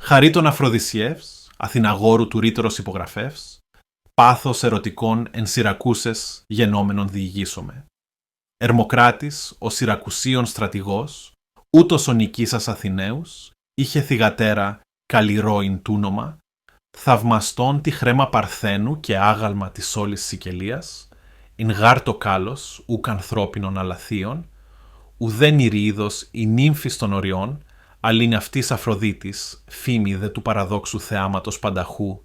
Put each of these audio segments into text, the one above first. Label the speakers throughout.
Speaker 1: Χαρίτων Αφροδισιεύς, Αθηναγόρου του ρήτορος υπογραφεύς, πάθος ερωτικών εν Συρακούσες γενόμενον διηγήσομαι. Ερμοκράτης, ο Συρακουσίων στρατηγός, ούτως ο νικήσας Αθηναίους, είχε θυγατέρα καλλιρόην τούνομα, θαυμαστόν τη χρέμα Παρθένου και άγαλμα της όλης Σικελίας, ειν γάρ το κάλος, ουκ ανθρώπινων αλαθίων, ουδέν ηρίδος η νύμφης των οριών, αλλήν αυτής Αφροδίτης, φήμη δε του παραδόξου θεάματος Πανταχού,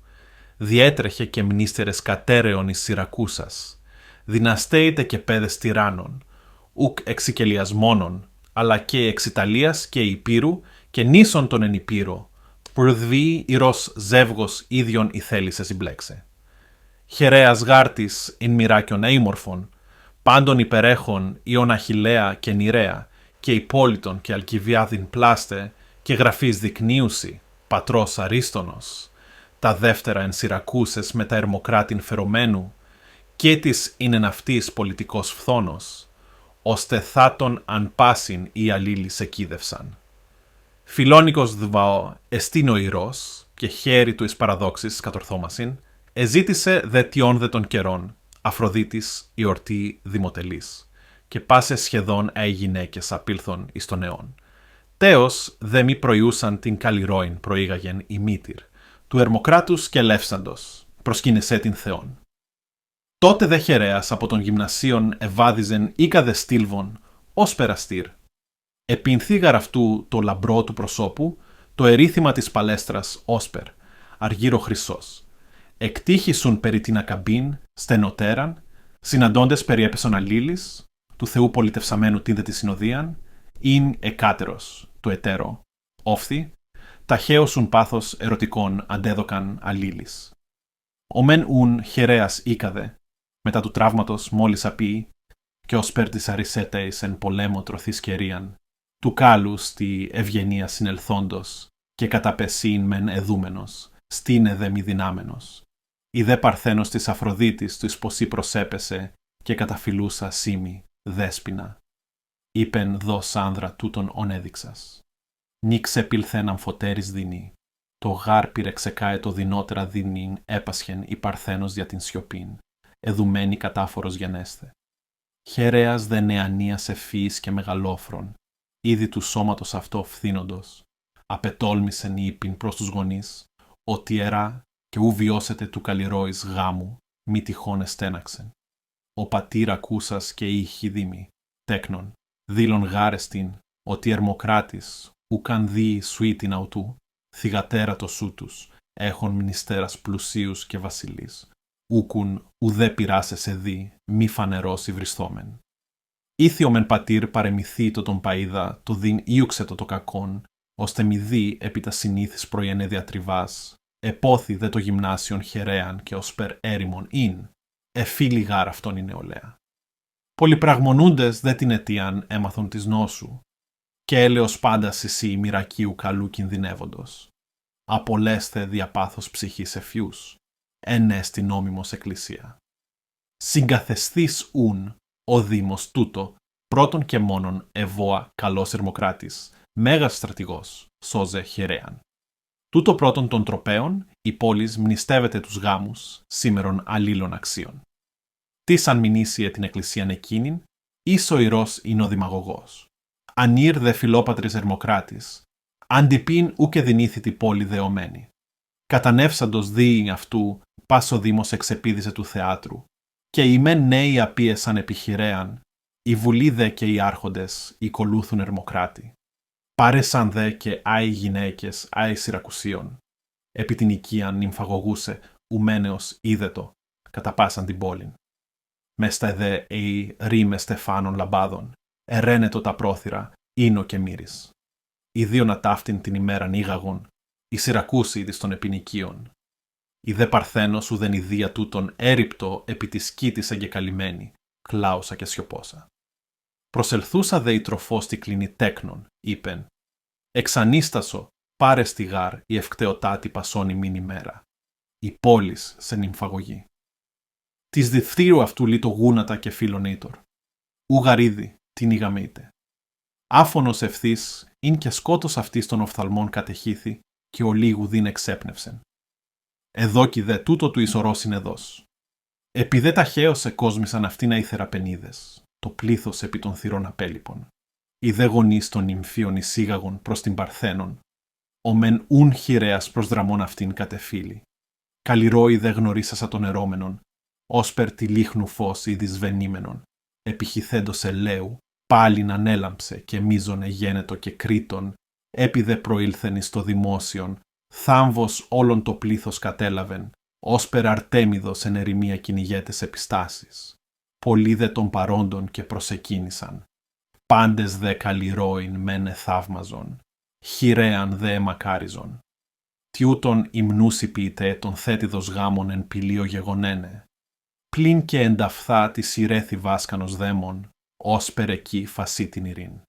Speaker 1: διέτρεχε και μνήστερες κατέρεων εις Συρακούσας, δυναστέητε και πέδες τυράννων, ουκ εξ Σικελίας μόνον, αλλά και εξ Ιταλίας και Υπήρου και νήσων τον εν Υπήρο, προδβεί ηρός ζεύγος ίδιον η θέλησε συμπλέξε. Χερέας γάρτης ειν μοιράκιον έημορφων, πάντων υπερέχων ιον Αχιλλέα και Νηρέα, και Υπόλυτον και Αλκιβιάδην πλάστε, και γραφής δεικνύουσι, πατρός Αρίστονος, τα δεύτερα εν Συρακούσες με τα Ερμοκράτην φερομένου, και της είναι αυτής πολιτικός φθόνος, ώστε θάτων αν πάσιν οι αλλήλεις εκείδευσαν. Φιλόνικος δβαό εστίν ο ηρός, και χέρι του εις παραδόξης κατορθόμασιν, εζήτησε δε τιόν δε των καιρών, Αφροδίτης η ορτή δημοτελής, και πάσε σχεδόν οι γυναίκες απήλθον εις τον αιών. Τέος δε μη προϊούσαν την καλλιρόην προήγαγεν η μήτυρ, του Ερμοκράτους και Λεύσαντος, προσκύνεσέ την Θεόν. Τότε δε Χερέας από των γυμνασίων ευάδιζεν ήκαδε στήλβον, ως περαστήρ. Επινθήγαρ αυτού το λαμπρό του προσώπου, το ερήθημα της παλέστρας όσπερ, αργύρο χρυσός. Εκτύχησουν περί την ακαμπήν, στενοτέραν, συναντώντες περιέπεσον αλλήλης, του Θεού πολιτευσαμένου τίνδε τη συνοδίαν, ειν εκάτερος, του εταίρο, όφθη, ταχαίωσουν πάθος ερωτικών αντέδοκαν αλλήλης. Ο μεν ουν Χερέας ήκαδε, μετά του τραύματος μόλις απεί, και ως πέρ της αρισέτεης εν πολέμο τροθής κερίαν, του κάλου στη ευγενία συνελθόντος, και κατά πεσίν μεν εδούμενος, στήνε δε μη δυνάμενος. Η δε Παρθένος της Αφροδίτης του εισποσί προσέπεσε, και καταφυλούσα σήμη, δέσποινα. Είπεν δος άνδρα τούτον ονέδειξας. Νίξε πήλθεν αμφωτέρης δινή, το γάρ πυρεξεκάε το δεινότερα δινήν έπασχεν η Παρθένος δια την σιωπήν, εδουμένη κατάφορος γενέσθε. Χερέας δε νεανίας ευφύης και μεγαλόφρον, ήδη του σώματος αυτό φθήνοντος, απετόλμησεν ύπην προς τους γονείς, ότι ερά και ου βιώσετε του καλλιρόης γάμου, μη τυχόν εστέναξεν. Ο πατήρ ακούσας και ήχη δήμη, τέκνον, δήλων γάρεστην, ότι Ερμοκράτης, ουκαν δίη σουήτην αουτού, θυγατέρα σου τους, έχων μνηστέρας πλουσίους και βασιλείς, ούκουν ουδέ πειράσεσαι δι, μη φανερός υβρισθόμεν. Ήθιο μεν πατήρ παρεμηθήτω τον παΐδα, το δίν ήουξετο το κακόν, ώστε μη δει επί τα συνήθις πρωιενέ διατριβάς, επόθη δε το γυμνάσιον Χερέαν και ως περ έρημον ειν, εφίλη γάρ αυτόν η νεολαία. Πολυπραγμονούντες δε την αιτίαν έμαθον της νόσου, και έλεος πάντας εσύ μοιρακίου καλού κινδυνεύοντος. Απολέστε διαπάθος ψυχής εφιούς, ενέστη νόμιμος εκκλησία. Συγκαθεστής ούν ο Δήμος τούτο, πρώτον και μόνον ευώα καλός Ερμοκράτης, μέγας στρατηγός, σώζε Χερέαν. Τούτο πρώτον των τροπέων, η πόλης μνηστεύεται τους γάμους, σήμερον αλλήλων αξίων. Τι αν μηνύσιε την εκκλησίαν εκείνην, εις ο ηρός είναι ο δημαγωγός. Ανήρ δε φιλόπατρης Ερμοκράτης, αντιπίν ούκε δυνήθητη πόλη δεωμένη. Κατανεύσαντος δίη αυτού, πας ο Δήμος εξεπίδησε του θεάτρου, και οι μεν νέοι απίεσαν επιχειρέαν, οι βουλοί δε και οι άρχοντες οικολούθουν Ερμοκράτη. Πάρεσαν δε και άι γυναίκες άι Συρακουσίων. Επί την οικίαν νυμφαγωγούσε ουμένεος είδετο, κατά πάσαν την πόλην. Μες τα δε οι ρήμες στεφάνων λαμπάδων, εραίνετο τα πρόθυρα, ίνο και μύρις. Οι δύο να ταύτην την ημέραν ήγαγον, οι Συρακούσοι εις των επινοικίων. Η δε Παρθένος ουδεν ιδία τούτον έριπτο επί της σκήτης εγκεκαλυμμένη, κλάουσα και σιωπόσα. Προσελθούσα δε η τροφό στη κλινή τέκνον, είπεν. Εξανίστασο, πάρε στη γάρ η ευκτεωτάτη πασώνη μην ημέρα. Η πόλης σε νυμφαγωγή. Της διφθήρου αυτού λίτο γούνατα και φίλων ήτορ. Ουγαρίδη την ηγαμείτε. Άφωνος ευθύς, ειν και σκότος αυτής των οφθαλμών κατεχήθη, και ο λίγου δίν εξέπνευσεν. Εδώ κι δε τούτο του ισορός είναι δός. Επί ταχαίως εκόσμησαν αυτήν αϊθεραπενίδες, το πλήθος επί των θυρών απέλυπων. Οι δε γονείς των νυμφίων εισήγαγον προς την Παρθένον, ο μεν ούν χειρέας προς δραμών αυτήν κατεφύλει. Καλλιρόι δε γνωρίσασα των ερώμενων, όσπερ τη λίχνου φως ή δυσβενήμενον, επιχυθέντος ελαίου, πάλιν ανέλαμψε και μίζωνε γένετο και κρήτον, έπιδε προήλθεν εις το δημόσιον, θάμβος όλον το πλήθος κατέλαβεν, όσπερ Αρτέμιδος εν ερημία κυνηγέτες επιστάσεις. Πολλοί δε των παρόντων και προσεκίνησαν. Πάντες δε καλλιρόιν μένε θαύμαζον, χειρέαν δε εμακάριζον. Τιούτον υμνούσι ποιητέ των θέτιδος γάμων εν πηλίο γεγονένε. Πλην και ενταφθά τη σειρέθη βάσκανος δαίμον, όσπερ εκεί φασί την ειρήν.